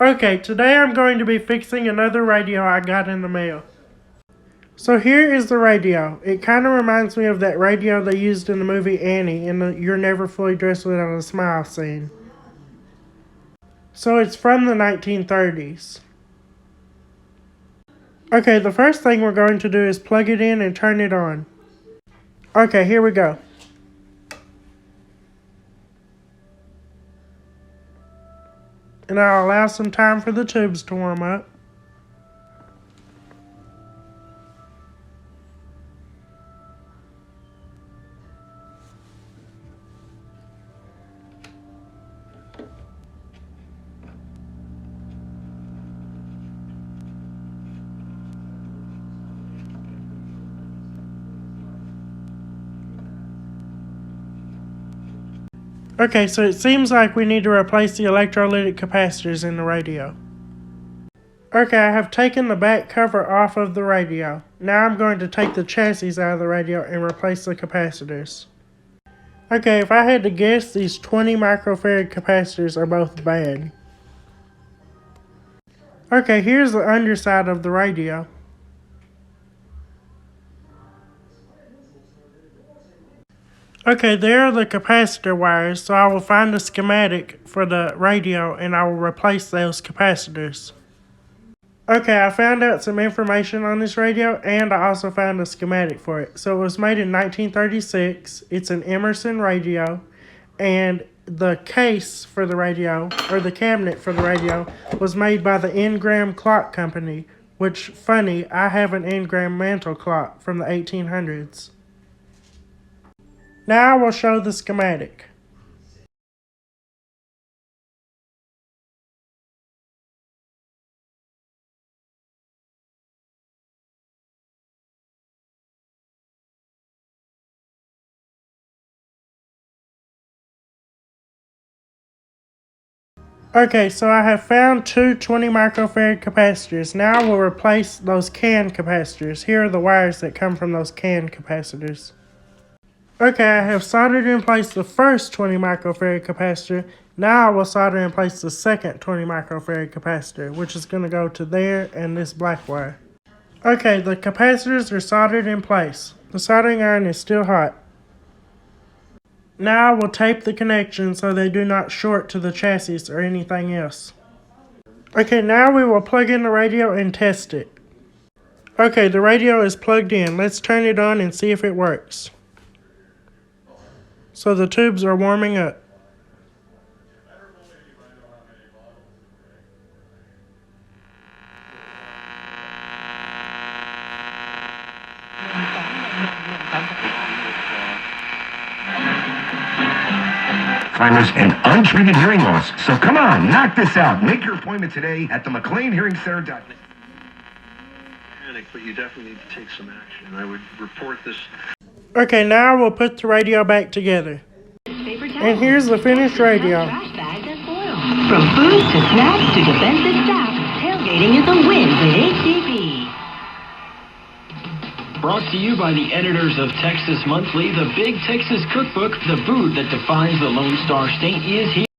Okay, today I'm going to be fixing another radio I got in the mail. So here is the radio. It kind of reminds me of that radio they used in the movie Annie in the You're Never Fully Dressed Without a Smile scene. So it's from the 1930s. Okay, the first thing we're going to do is plug it in and turn it on. Okay, here we go. And I'll allow some time for the tubes to warm up. Okay, so it seems like we need to replace the electrolytic capacitors in the radio. Okay, I have taken the back cover off of the radio. Now I'm going to take the chassis out of the radio and replace the capacitors. Okay, if I had to guess, these 20 microfarad capacitors are both bad. Okay, here's the underside of the radio. Okay, there are the capacitor wires, so I will find a schematic for the radio and I will replace those capacitors. Okay, I found out some information on this radio and I also found a schematic for it. So it was made in 1936, it's an Emerson radio, and the case for the radio, or the cabinet for the radio, was made by the Ingram Clock Company, which, funny, I have an Ingram mantle clock from the 1800s. Now I will show the schematic. Okay, so I have found two 20 microfarad capacitors. Now I will replace those CAN capacitors. Here are the wires that come from those CAN capacitors. Okay, I have soldered in place the first 20 microfarad capacitor. Now I will solder in place the second 20 microfarad capacitor, which is going to go to there and this black wire. Okay, the capacitors are soldered in place. The soldering iron is still hot. Now I will tape the connections so they do not short to the chassis or anything else. Okay, now we will plug in the radio and test it. Okay, the radio is plugged in. Let's turn it on and see if it works. So the tubes are warming up. Alzheimer's and untreated hearing loss. So come on, knock this out. Make your appointment today at the McLean Hearing Center. But you definitely need to take some action. I would report this. Okay, now we'll put the radio back together. And here's the finished radio. From food to snacks to defensive stock, tailgating is a win with HEB. Brought to you by the editors of Texas Monthly, the Big Texas Cookbook, the food that defines the Lone Star State is here.